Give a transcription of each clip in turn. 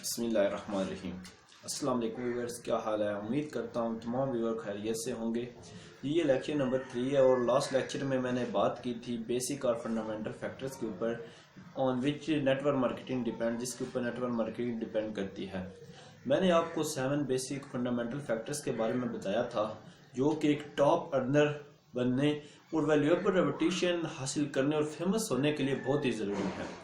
بسم اللہ الرحمن الرحیم۔ السلام علیکم ویورز، کیا حال ہے؟ امید کرتا ہوں تمام ویور خیریت سے ہوں گے۔ یہ لیکچر نمبر 3 ہے اور لاسٹ لیکچر میں نے بات کی تھی بیسک اور فنڈامنٹل فیکٹرز کے اوپر آن وچ نیٹ ورک مارکیٹنگ ڈیپینڈ، جس کے اوپر نیٹ ورک مارکیٹنگ ڈیپینڈ کرتی ہے۔ میں نے آپ کو 7 بیسک فنڈامنٹل فیکٹرز کے بارے میں بتایا تھا جو کہ ایک ٹاپ ارنر بننے اور ویلیویبل ریپوٹیشن حاصل کرنے اور فیمس ہونے کے لیے بہت ہی ضروری ہے۔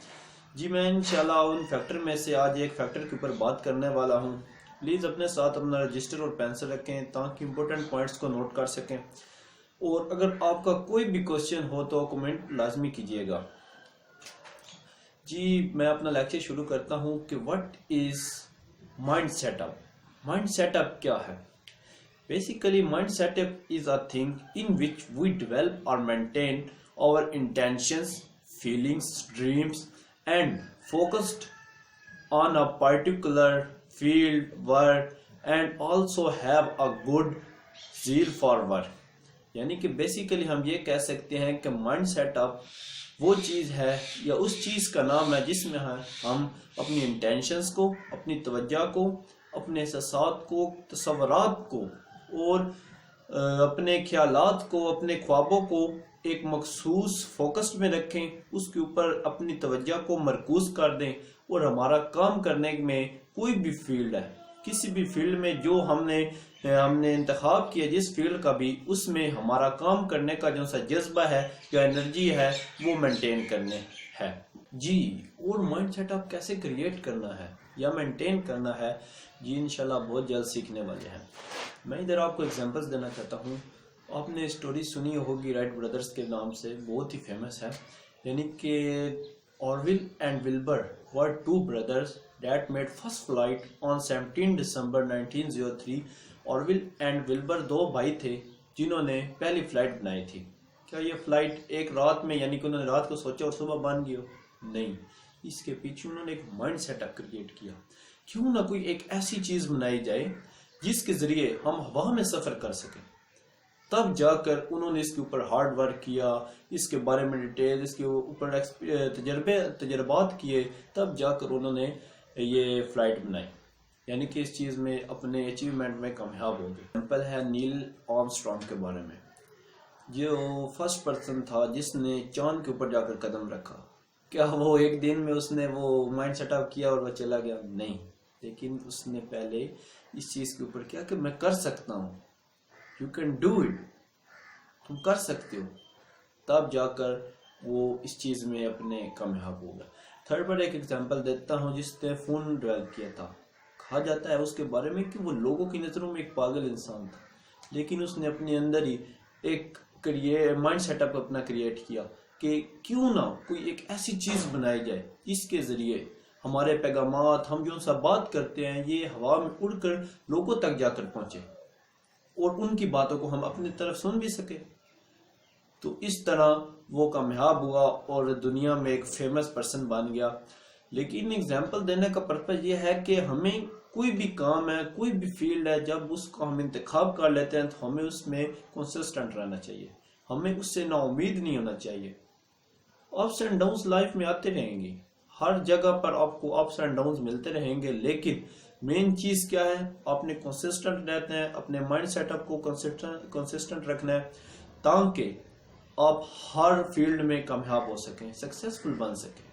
جی میں انشاءاللہ ان فیکٹر میں سے آج ایک فیکٹر کے اوپر بات کرنے والا ہوں۔ پلیز اپنے ساتھ اپنا رجسٹر اور پینسل رکھیں تاکہ امپورٹنٹ پوائنٹس کو نوٹ کر سکیں، اور اگر آپ کا کوئی بھی کوشچن ہو تو کمنٹ لازمی کیجیے گا۔ جی میں اپنا لیکچر شروع کرتا ہوں کہ what is mind set up. Mind set up کیا ہے؟ Basically mind set up is a thing in which we develop اور maintain our intentions, feelings, dreams and focused on a particular field work and also have a good zeal for work۔ یعنی کہ basically ہم یہ کہہ سکتے ہیں کہ mind set اپ وہ چیز ہے یا اس چیز کا نام ہے جس میں ہم اپنی انٹینشنز کو، اپنی توجہ کو، اپنے احساسات کو، تصورات کو اور اپنے خیالات کو، اپنے خوابوں کو ایک مخصوص فوکس میں رکھیں، اس کے اوپر اپنی توجہ کو مرکوز کر دیں، اور ہمارا کام کرنے میں کوئی بھی فیلڈ ہے، کسی بھی فیلڈ میں جو ہم نے انتخاب کیا، جس فیلڈ کا بھی، اس میں ہمارا کام کرنے کا جو سا جذبہ ہے یا انرجی ہے وہ مینٹین کرنے ہے۔ جی اور مائنڈ سیٹ اپ کیسے کریٹ کرنا ہے یا مینٹین کرنا ہے، جی انشاءاللہ بہت جلد سیکھنے والے ہیں۔ میں ادھر آپ کو ایگزامپلس دینا چاہتا ہوں۔ آپ نے اسٹوری سنی ہوگی رائٹ بردرز کے نام سے، بہت ہی فیمس ہے۔ یعنی کہ آرول and ولبر were two brothers that made first flight on 17 December 1903۔ آرول and ولبر دو بھائی تھے جنہوں نے پہلی فلائٹ بنائی تھی۔ کیا یہ فلائٹ ایک رات میں، یعنی کہ انہوں نے رات کو سوچا اور صبح بن گئی ہو؟ نہیں، اس کے پیچھے انہوں نے ایک مائنڈ سیٹ اپ کریٹ کیا۔ کیوں نہ کوئی ایک ایسی چیز بنائی جائے جس کے ذریعے ہم ہوا میں سفر کر سکیں۔ تب جا کر انہوں نے اس کے اوپر ہارڈ ورک کیا، اس کے بارے میں ڈیٹیل، اس کے اوپر تجربات کیے، تب جا کر انہوں نے یہ فلائٹ بنائی، یعنی کہ اس چیز میں اپنے اچیومنٹ میں کامیاب ہو گئے۔ ایگزامپل ہے نیل آرمسٹرانگ کے بارے میں، جو فرسٹ پرسن تھا جس نے چاند کے اوپر جا کر قدم رکھا۔ کیا وہ ایک دن میں اس نے وہ مائنڈ سیٹ اپ کیا اور وہ چلا گیا؟ نہیں، لیکن اس نے پہلے اس چیز کے اوپر کیا کہ میں کر سکتا ہوں، You can do it، تم کر سکتے ہو، تب جا کر وہ اس چیز میں اپنے کامیاب ہوگا۔ تھرڈ پر ایک ایگزامپل دیتا ہوں جس نے فون ڈیولپ کیا تھا۔ کہا جاتا ہے اس کے بارے میں کہ وہ لوگوں کی نظروں میں ایک پاگل انسان تھا، لیکن اس نے اپنے اندر ہی ایک مائنڈ سیٹ اپ اپنا کریٹ کیا کہ کیوں نہ کوئی ایک ایسی چیز بنائی جائے جس کے ذریعے ہمارے پیغامات، ہم جو سا بات کرتے ہیں، یہ ہوا میں اڑ کر لوگوں تک جا کر پہنچے اور ان کی باتوں کو ہم اپنی طرف سن بھی سکیں۔ تو اس طرح وہ کامیاب ہوا اور دنیا میں ایک فیمس پرسن بن گیا۔ لیکن ایگزامپل دینے کا پرپس یہ ہے کہ ہمیں کوئی بھی کام ہے، کوئی بھی فیلڈ ہے، جب اس کو ہم انتخاب کر لیتے ہیں تو ہمیں اس میں کنسسٹنٹ رہنا چاہیے، ہمیں اس سے نا امید نہیں ہونا چاہیے۔ اپس اینڈ ڈاؤنز لائف میں آتے رہیں گے، ہر جگہ پر آپ کو اپس اینڈ ڈاؤنز ملتے رہیں گے، لیکن مین چیز کیا ہے؟ آپ نے کنسسٹنٹ رہنا ہے، اپنے مائنڈ سیٹ اپ کو کنسسٹنٹ رکھنا ہے تاکہ آپ ہر فیلڈ میں کامیاب ہو سکیں، سکسیسفل بن سکیں۔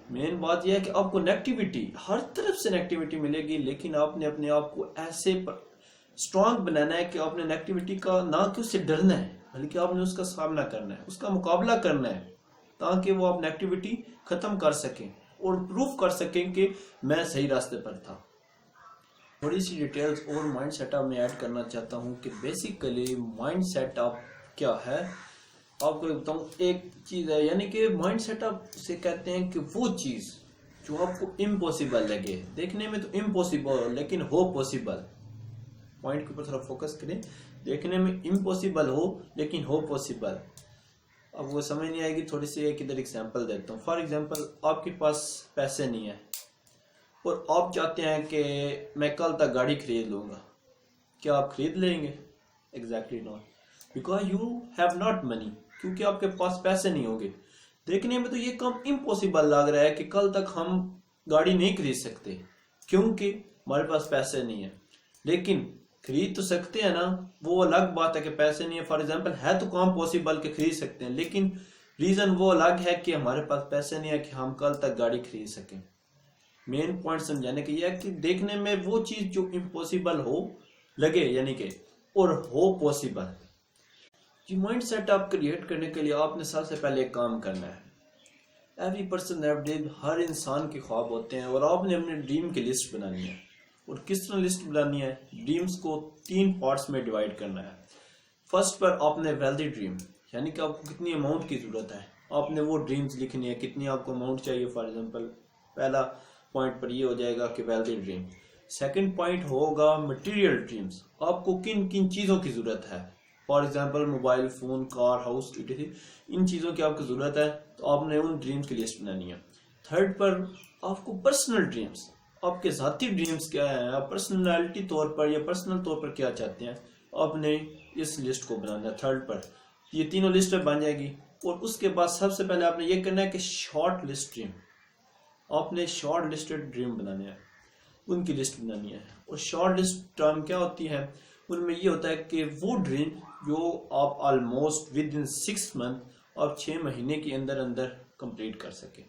مین بات یہ ہے کہ آپ کو نیگیٹیوٹی، ہر طرف سے نیگیٹیوٹی ملے گی، لیکن آپ نے اپنے آپ کو ایسے اسٹرانگ بنانا ہے کہ آپ نے نیگیٹیوٹی کا نہ کہ اس سے ڈرنا ہے، بلکہ آپ نے اس کا سامنا کرنا ہے، اس کا مقابلہ کرنا ہے تاکہ وہ آپ نیگیٹیوٹی ختم کر سکیں اور پروف کر سکیں کہ میں صحیح راستے پر تھا۔ تھوڑی سی ڈیٹیلز اور مائنڈ سیٹ اپ میں ایڈ کرنا چاہتا ہوں کہ بیسیکلی مائنڈ سیٹ اپ کیا ہے۔ آپ کو بتاؤں ایک چیز ہے، یعنی کہ مائنڈ سیٹ اپ سے کہتے ہیں کہ وہ چیز جو آپ کو امپوسیبل لگے، دیکھنے میں تو امپوسیبل لیکن ہو پوسیبل۔ پوائنٹ کے اوپر تھوڑا فوکس کریں، دیکھنے میں امپوسیبل ہو لیکن ہو پوسیبل۔ اب وہ سمجھ نہیں آئے گی، تھوڑی سی ایک ادھر ایگزامپل دیتا ہوں۔ فار ایگزامپل آپ کے پاس پیسے نہیں ہیں اور آپ چاہتے ہیں کہ میں کل تک گاڑی خرید لوں گا، کیا آپ خرید لیں گے؟ Exactly not, because you have not منی، کیونکہ آپ کے پاس پیسے نہیں ہوں گے۔ دیکھنے میں تو یہ کام امپوسیبل لگ رہا ہے کہ کل تک ہم گاڑی نہیں خرید سکتے کیونکہ ہمارے پاس پیسے نہیں ہیں، لیکن خرید تو سکتے ہیں نا، وہ الگ بات ہے کہ پیسے نہیں ہے. فار ایگزامپل ہے تو کام پاسبل کہ خرید سکتے ہیں، لیکن ریزن وہ الگ ہے کہ ہمارے پاس پیسے نہیں ہے کہ ہم کل تک گاڑی خرید سکیں. مین پوائنٹ سمجھانے کے یہ ہے کہ دیکھنے میں وہ چیز جو امپاسبل ہو لگے، یعنی کہ اور ہو پاسبل. یہ مائنڈ سیٹ آپ کریٹ کرنے کے لیے آپ نے سب سے پہلے ایک کام کرنا ہے. ایوری پرسن ایوری ڈے، ہر انسان کے خواب ہوتے ہیں اور آپ نے اپنے ڈریم کی لسٹ بنانی ہے. اور کس طرح لسٹ بنانی ہے؟ ڈریمز کو 3 پارٹس میں ڈیوائیڈ کرنا ہے. فرسٹ پر آپ نے ویلدی ڈریم، یعنی کہ آپ کو کتنی اماؤنٹ کی ضرورت ہے، آپ نے وہ ڈریمز لکھنی ہے کتنی آپ کو اماؤنٹ چاہیے. فار ایگزامپل پہلا پوائنٹ پر یہ ہو جائے گا کہ ویلدی ڈریم. سیکنڈ پوائنٹ ہوگا مٹیریل ڈریمز، آپ کو کن کن چیزوں کی ضرورت ہے. For example mobile phone, car, house, ان چیزوں کی آپ کو ضرورت ہے تو آپ نے ان ڈریمز کی لسٹ بنانی ہے. تھرڈ پر آپ کو پرسنل ڈریمز، آپ کے ذاتی ڈریمز کیا ہیں، آپ پرسنالٹی طور پر یا پرسنل طور پر کیا چاہتے ہیں، آپ نے اس لسٹ کو بنانا ہے. تھرڈ پر یہ تینوں لسٹ بن جائے گی. اور اس کے بعد سب سے پہلے آپ نے یہ کرنا ہے کہ شارٹ لسٹ ڈریم، آپ نے شارٹ لسٹڈ ڈریم بنانے ہیں، ان کی لسٹ بنانی ہے. اور شارٹ لسٹ ٹرم کیا ہوتی ہے؟ ان میں یہ ہوتا ہے کہ وہ ڈریم جو آپ آلموسٹ ود ان 6 منتھ، آپ 6 مہینے کے اندر اندر کمپلیٹ کر سکیں.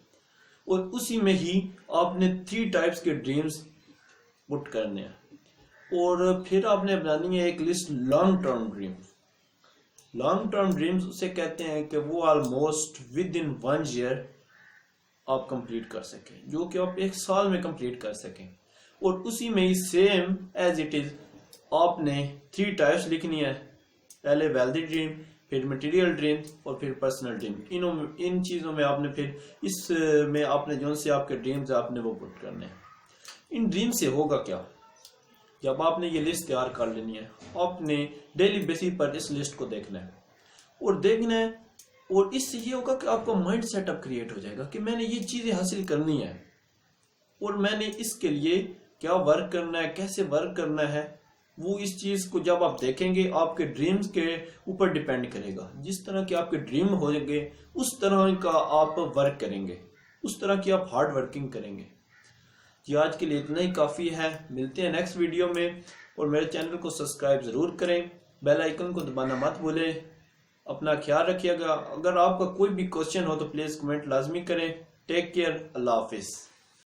اور اسی میں ہی آپ نے 3 ٹائپس کے ڈریمز پٹ کرنے ہیں. اور پھر آپ نے بنانی ہے ایک list long term dream. Long term dreams اسے کہتے ہیں کہ وہ آلموسٹ ود ان 1 year آپ کمپلیٹ کر سکیں، جو کہ آپ 1 سال میں کمپلیٹ کر سکیں. اور اسی میں ہی سیم ایز اٹ از آپ نے 3 ٹائپس لکھنی ہے، پہلے ویلدی ڈریم، پھر مٹیریل ڈریم اور پھر پرسنل ڈریم. ان چیزوں میں آپ نے پھر اس میں آپ نے جو سے آپ کے ڈریمز آپ نے وہ پٹ کرنے ہیں. ان ڈریم سے ہوگا کیا؟ جب آپ نے یہ لسٹ تیار کر لینی ہے، آپ نے ڈیلی بیسس پر اس لسٹ کو دیکھنا ہے اور دیکھنا ہے. اور اس سے یہ ہوگا کہ آپ کا مائنڈ سیٹ اپ کریٹ ہو جائے گا کہ میں نے یہ چیزیں حاصل کرنی ہے اور میں نے اس کے لیے کیا ورک کرنا ہے، کیسے ورک کرنا ہے. وہ اس چیز کو جب آپ دیکھیں گے آپ کے ڈریمز کے اوپر ڈیپینڈ کرے گا. جس طرح کے آپ کے ڈریم ہو جائیں گے اس طرح کا آپ ورک کریں گے، اس طرح کی آپ ہارڈ ورکنگ کریں گے. جی آج کے لیے اتنا ہی کافی ہے، ملتے ہیں نیکسٹ ویڈیو میں. اور میرے چینل کو سبسکرائب ضرور کریں، بیل آئیکن کو دبانا مت بھولیں. اپنا خیال رکھیے گا. اگر آپ کا کوئی بھی کوشچن ہو تو پلیز کمنٹ لازمی کریں. Take care. اللہ حافظ.